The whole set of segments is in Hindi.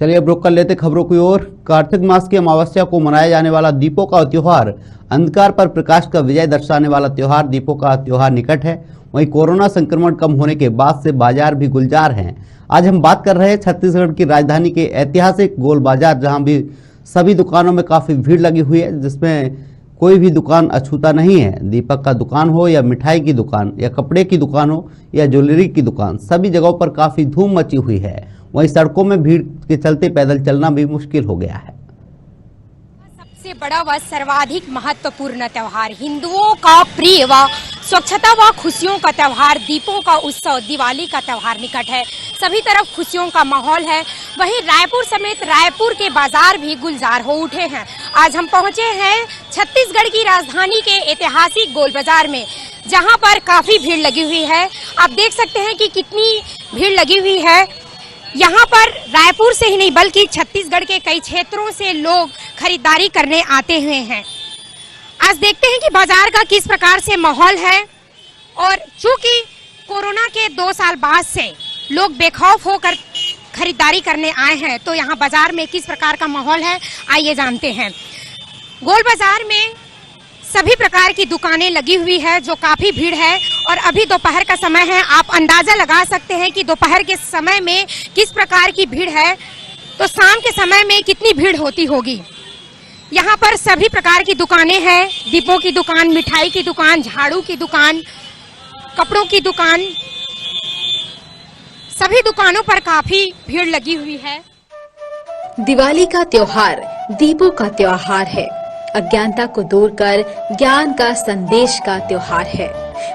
चलिए अब रुक कर लेते खबरों की ओर। कार्तिक मास की अमावस्या को मनाया जाने वाला दीपों का त्योहार, अंधकार पर प्रकाश का विजय दर्शाने वाला त्योहार दीपों का त्योहार निकट है। वहीं कोरोना संक्रमण कम होने के बाद से बाजार भी गुलजार हैं। आज हम बात कर रहे हैं छत्तीसगढ़ की राजधानी के ऐतिहासिक गोल बाजार, जहां भी सभी दुकानों में काफी भीड़ लगी हुई है, जिसमें कोई भी दुकान अछूता नहीं है। दीपक का दुकान हो या मिठाई की दुकान या कपड़े की दुकान हो या ज्वेलरी की दुकान, सभी जगहों पर काफी धूम मची हुई है। वहीं सड़कों में भीड़ के चलते पैदल चलना भी मुश्किल हो गया है। सबसे बड़ा व सर्वाधिक महत्वपूर्ण त्योहार, हिंदुओं का प्रिय व स्वच्छता व खुशियों का त्योहार, दीपों का उत्सव, दिवाली का त्योहार निकट है। सभी तरफ खुशियों का माहौल है। वहीं रायपुर समेत रायपुर के बाजार भी गुलजार हो उठे हैं। आज हम पहुंचे हैं छत्तीसगढ़ की राजधानी के ऐतिहासिक गोल बाजार में, जहां पर काफी भीड़ लगी हुई है। आप देख सकते हैं कि कितनी भीड़ लगी हुई है। यहाँ पर रायपुर से ही नहीं बल्कि छत्तीसगढ़ के कई क्षेत्रों से लोग खरीदारी करने आते हुए हैं। आज देखते हैं कि बाजार का किस प्रकार से माहौल है, और चूंकि कोरोना के 2 साल बाद से लोग बेखौफ होकर खरीदारी करने आए हैं, तो यहाँ बाजार में किस प्रकार का माहौल है, आइए जानते हैं। गोल बाजार में सभी प्रकार की दुकानें लगी हुई है, जो काफी भीड़ है। और अभी दोपहर का समय है, आप अंदाजा लगा सकते हैं कि दोपहर के समय में किस प्रकार की भीड़ है, तो शाम के समय में कितनी भीड़ होती होगी। यहाँ पर सभी प्रकार की दुकानें हैं, दीपों की दुकान, मिठाई की दुकान, झाड़ू की दुकान, कपड़ों की दुकान, सभी दुकानों पर काफी भीड़ लगी हुई है। दिवाली का त्योहार दीपों का त्योहार है। अज्ञानता को दूर कर ज्ञान का संदेश का त्योहार है।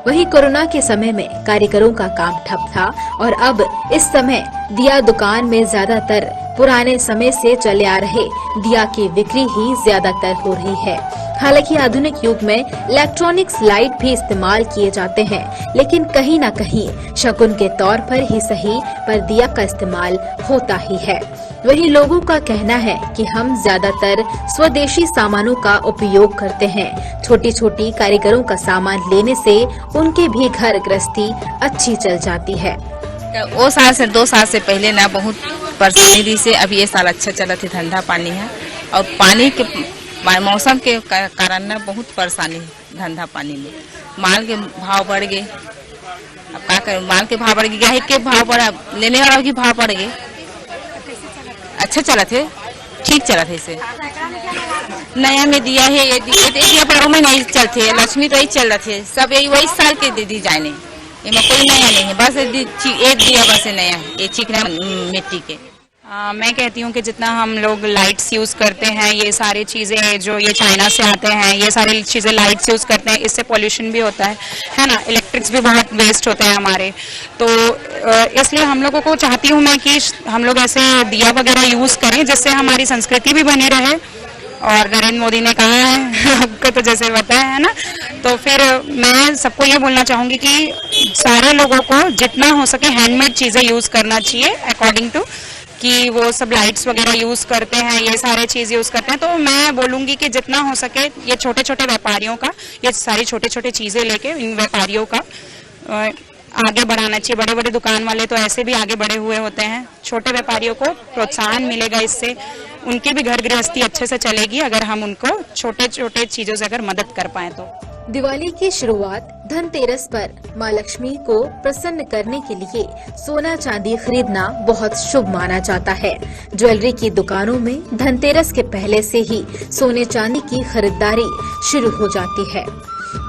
वहीं कोरोना के समय में कारीगरों का काम ठप था, और अब इस समय दिया दुकान में ज्यादातर पुराने समय से चले आ रहे दिया की बिक्री ही ज्यादातर हो रही है। हालांकि आधुनिक युग में इलेक्ट्रॉनिक्स लाइट भी इस्तेमाल किए जाते हैं, लेकिन कहीं न कहीं शगुन के तौर पर ही सही, पर दिया का इस्तेमाल होता ही है। वहीं लोगों का कहना है कि हम ज्यादातर स्वदेशी सामानों का उपयोग करते हैं। छोटी छोटी कारीगरों का सामान लेने से उनके भी घर गृहस्थी अच्छी चल जाती है। वो साल से 2 साल से पहले ना बहुत परेशानी से, अभी ये साल अच्छा चला थी, धंधा पानी है। और पानी के मौसम के कारण ना बहुत परेशानी है धंधा पानी में। माल के भाव बढ़ गए, अब क्या करें, माल के भाव बढ़ गए, ग्राहक के भाव बढ़ा, लेने वालों के भाव बढ़ गए। अच्छा चला थे, ठीक चला थे। इसे नया में दिया है, ये दिया पर में नहीं चलते, लक्ष्मी तो ही चल रहे थे सब, यही वही साल के डिजाइन है, इनमें कोई नया नहीं है, बस एक दिया बस नया, ये चिकना मिट्टी के। मैं कहती हूँ कि जितना हम लोग लाइट्स यूज करते हैं, ये सारी चीजें जो ये चाइना से आते हैं, ये सारी चीजें लाइट्स यूज करते हैं, इससे पोल्यूशन भी होता है ना, इलेक्ट्रिक्स भी बहुत वेस्ट होते हैं हमारे। तो इसलिए हम लोगों को चाहती हूँ मैं कि हम लोग ऐसे दिया वगैरह यूज करें, जिससे हमारी संस्कृति भी बनी रहे। और नरेंद्र मोदी ने कहा है आपको तो जैसे बताया है ना, तो फिर मैं सबको ये बोलना चाहूंगी कि सारे लोगों को जितना हो सके हैंडमेड चीजें यूज करना चाहिए, अकॉर्डिंग टू कि वो सब लाइट्स वगैरह यूज करते हैं, ये सारे चीज यूज करते हैं। तो मैं बोलूंगी कि जितना हो सके ये छोटे छोटे व्यापारियों का, ये सारी छोटे छोटे चीजें लेके इन व्यापारियों का आगे बढ़ाना चाहिए। बड़े बड़े दुकान वाले तो ऐसे भी आगे बढ़े हुए होते हैं, छोटे व्यापारियों को प्रोत्साहन मिलेगा, इससे उनकी भी घर गृहस्थी अच्छे से चलेगी, अगर हम उनको छोटे छोटे चीजों से अगर मदद कर पाए तो। दिवाली की शुरुआत धनतेरस पर माँ लक्ष्मी को प्रसन्न करने के लिए सोना चांदी खरीदना बहुत शुभ माना जाता है। ज्वेलरी की दुकानों में धनतेरस के पहले से ही सोने चांदी की खरीदारी शुरू हो जाती है।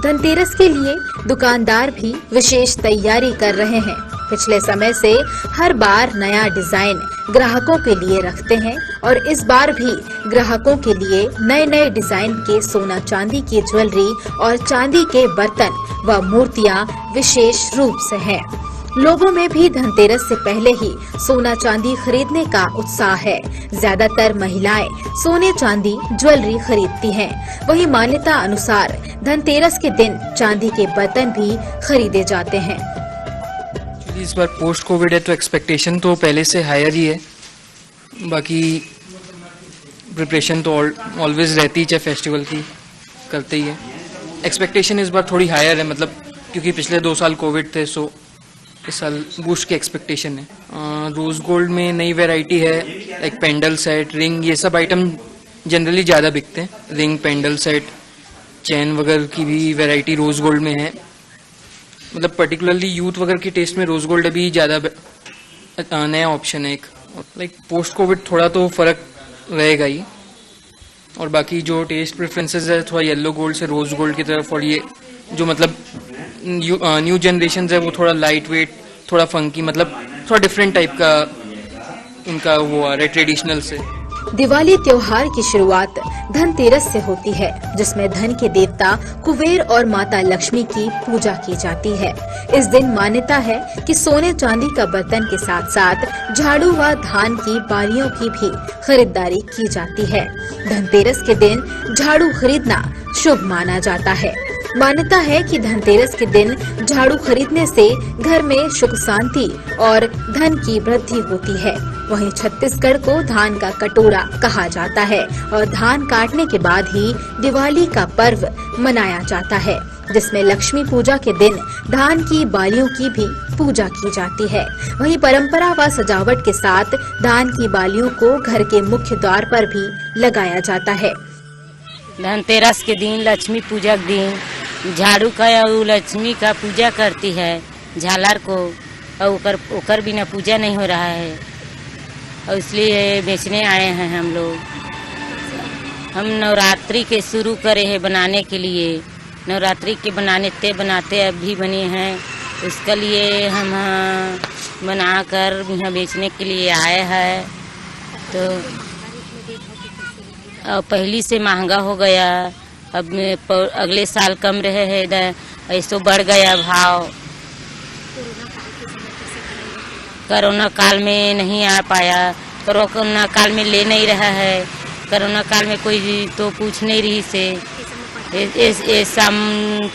धनतेरस के लिए दुकानदार भी विशेष तैयारी कर रहे हैं। पिछले समय से हर बार नया डिजाइन ग्राहकों के लिए रखते हैं, और इस बार भी ग्राहकों के लिए नए नए डिजाइन के सोना चांदी की ज्वेलरी और चांदी के बर्तन व मूर्तियां विशेष रूप से हैं। लोगों में भी धनतेरस से पहले ही सोना चांदी खरीदने का उत्साह है। ज्यादातर महिलाएं सोने चांदी ज्वेलरी खरीदती हैं। वहीं मान्यता अनुसार धनतेरस के दिन चांदी के बर्तन भी खरीदे जाते हैं। इस बार पोस्ट कोविड है तो एक्सपेक्टेशन तो पहले से हायर ही है, बाकी प्रिपरेशन तो ऑलवेज रहती है, चाहे फेस्टिवल की करते ही है। एक्सपेक्टेशन इस बार थोड़ी हायर है, मतलब क्योंकि पिछले 2 साल कोविड थे, सो इस साल बूस्ट की एक्सपेक्टेशन है। रोज गोल्ड में नई वैरायटी है, लाइक पेंडल सेट, रिंग, ये सब आइटम जनरली ज़्यादा बिकते हैं। रिंग, पेंडल सेट, चैन वगैरह की भी वैरायटी रोज़ गोल्ड में है। मतलब पर्टिकुलरली यूथ वगैरह के टेस्ट में रोज़ गोल्ड अभी ज़्यादा नया ऑप्शन है एक। लाइक पोस्ट कोविड थोड़ा तो फ़र्क रहेगा ही, और बाकी जो टेस्ट प्रेफरेंसेस है थोड़ा येलो गोल्ड से रोज़ गोल्ड की तरफ, और ये जो मतलब न्यू जनरेशन है वो थोड़ा लाइट वेट, थोड़ा फंकी, मतलब थोड़ा डिफरेंट टाइप का उनका वो आ रहा है ट्रेडिशनल से। दिवाली त्योहार की शुरुआत धनतेरस से होती है, जिसमें धन के देवता कुबेर और माता लक्ष्मी की पूजा की जाती है। इस दिन मान्यता है कि सोने चांदी का बर्तन के साथ साथ झाड़ू व धान की बालियों की भी खरीदारी की जाती है। धनतेरस के दिन झाड़ू खरीदना शुभ माना जाता है। मान्यता है कि धनतेरस के दिन झाड़ू खरीदने से घर में सुख शांति और धन की वृद्धि होती है। वहीं छत्तीसगढ़ को धान का कटोरा कहा जाता है और धान काटने के बाद ही दिवाली का पर्व मनाया जाता है, जिसमें लक्ष्मी पूजा के दिन धान की बालियों की भी पूजा की जाती है। वहीं परंपरा व सजावट के साथ धान की बालियों को घर के मुख्य द्वार पर भी लगाया जाता है। धनतेरस के दिन, लक्ष्मी पूजा के दिन झाड़ू का और लक्ष्मी का पूजा करती है, झालर को, और ओकर बिना पूजा नहीं हो रहा है, और इसलिए बेचने आए हैं हम लोग। हम नवरात्रि के शुरू करे हैं बनाने के लिए, नवरात्रि के बनाते अभी बने हैं, उसके लिए हम बनाकर यहाँ बेचने के लिए आए हैं। तो पहली से महंगा हो गया, अब अगले साल कम रहे हैं, ऐसो बढ़ गया भाव। कोरोना काल में नहीं आ पाया, कोरोना काल में ले नहीं रहा है, कोरोना काल में कोई तो पूछ नहीं रही से, ऐसा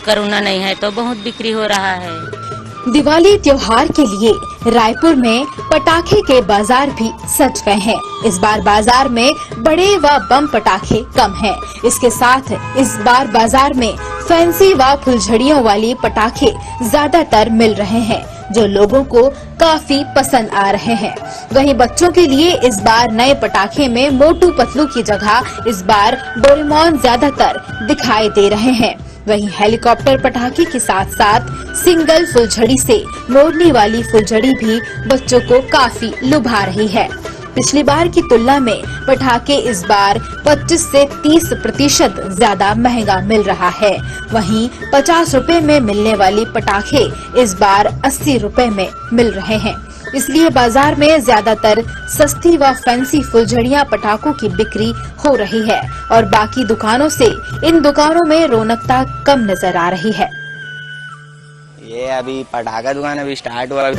कोरोना नहीं है तो बहुत बिक्री हो रहा है। दिवाली त्योहार के लिए रायपुर में पटाखे के बाजार भी सज गए हैं। इस बार बाजार में बड़े व बम पटाखे कम हैं। इसके साथ इस बार बाजार में फैंसी व फुलझड़ियों वाली पटाखे ज्यादातर मिल रहे हैं, जो लोगों को काफी पसंद आ रहे हैं। वहीं बच्चों के लिए इस बार नए पटाखे में मोटू पतलू की जगह इस बार डोरेमोन ज्यादातर दिखाई दे रहे हैं। वहीं हेलीकॉप्टर पटाखे के साथ साथ सिंगल फुलझड़ी से मोड़ने वाली फुलझड़ी भी बच्चों को काफी लुभा रही है। पिछली बार की तुलना में पटाखे इस बार 25 से 30% ज्यादा महंगा मिल रहा है। वहीं 50 रुपए में मिलने वाली पटाखे इस बार 80 रुपए में मिल रहे हैं। इसलिए बाजार में ज्यादातर सस्ती व फैंसी फुलझड़ियां पटाखों की बिक्री हो रही है, और बाकी दुकानों से इन दुकानों में रौनकता कम नजर आ रही है। ये अभी पटाखा दुकान अभी स्टार्ट हुआ,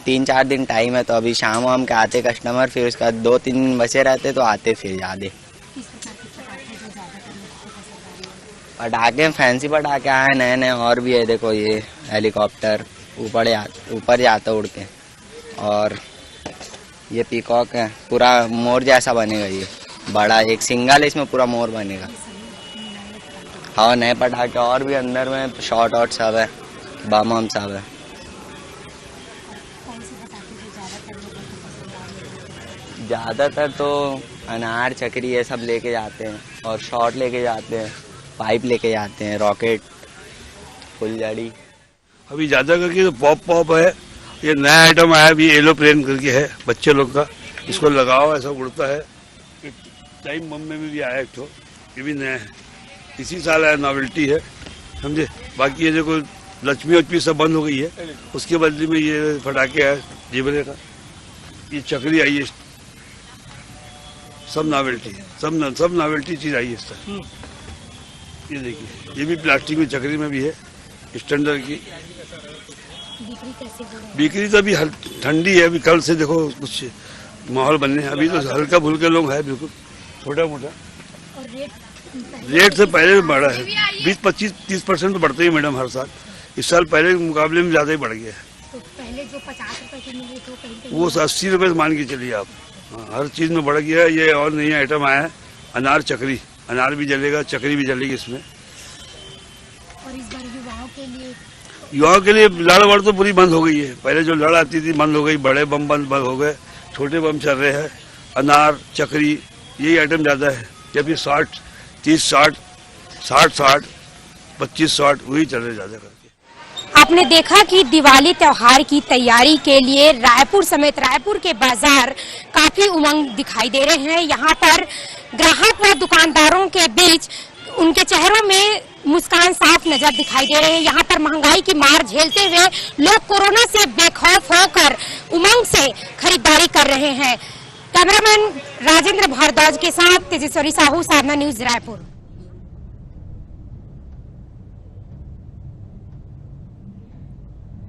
3-4 दिन टाइम है, तो अभी शाम वाम के आते कस्टमर, फिर उसका 2-3 बचे रहते तो आते फिर ज्यादा। पटाखे फैंसी पटाखे आए नए नए, और भी है, देखो ये हेलीकॉप्टर ऊपर जाता उड़ के, और ये पीकॉक है, पूरा मोर जैसा बनेगा, ये बड़ा एक सिंगल है, इसमें पूरा मोर बनेगा। हाँ नए पटाखे, और भी अंदर में शॉट आउट सब है, बम सब है। ज़्यादातर तो अनार चक्री ये सब लेके जाते हैं, और शॉट लेके जाते हैं, पाइप लेके जाते हैं, रॉकेट, फुलझड़ी। अभी ज़्यादा करके तो पॉप है, ये नया आइटम आया अभी, एरोप्लेन करके है बच्चे लोग का, इसको लगाओ ऐसा उड़ता है। टाइम बम में भी आया एक तो, ये भी नया है, इसी साल आया, नॉवेल्टी है, समझे। बाकी ये जो लक्ष्मी सब बंद हो गई है, उसके बदले में ये पटाखे है जीवरे का, ये चक्री आई है, सब नॉवेल्टी है, सब नॉवेल्टी चीज़ आई है इस तरह। ये देखिए, ये भी प्लास्टिक में चक्री में भी है, स्टैंडर्ड की। बिक्री तो अभी ठंडी है, अभी कल से देखो कुछ माहौल बनने, अभी तो हल्का फुल्का लोग है, बिल्कुल छोटा मोटा। रेट से पहले बढ़ा है, 20-25-30% तो बढ़ते ही मैडम हर साल। इस साल पहले के मुकाबले में ज़्यादा ही बढ़ गया है। तो पहले जो 50 रुपए की मिली तो कहीं वो 80 रुपये से मान के चलिए आप। हाँ, हर चीज़ में बढ़ गया है। ये और नया आइटम आया है, अनार चक्री, अनार भी जलेगा, चक्री भी जलेगी इसमें। और इस बार युवाओं के लिए लड़ वड़ तो पूरी बंद हो गई है। पहले जो लड़ आती थी बंद हो गई, बड़े बम बंद हो गए, छोटे बम चल रहे हैं, अनार, चकरी, यही आइटम ज़्यादा है। जबकि 60, 30, 60, 60, 25, 60 वही चल रहे ज़्यादा करके। आपने देखा कि दिवाली त्योहार की तैयारी के लिए रायपुर समेत रायपुर के बाजार काफी उमंग दिखाई दे रहे हैं। यहाँ पर ग्राहक व दुकानदारों के बीच उनके चेहरों में मुस्कान साफ नजर दिखाई दे रहे हैं। यहाँ पर महंगाई की मार झेलते हुए लोग कोरोना से बेखौफ होकर उमंग से खरीदारी कर रहे हैं। कैमरामैन राजेंद्र भारद्वाज के साथ तेजस्वी साहू, साधना न्यूज, रायपुर।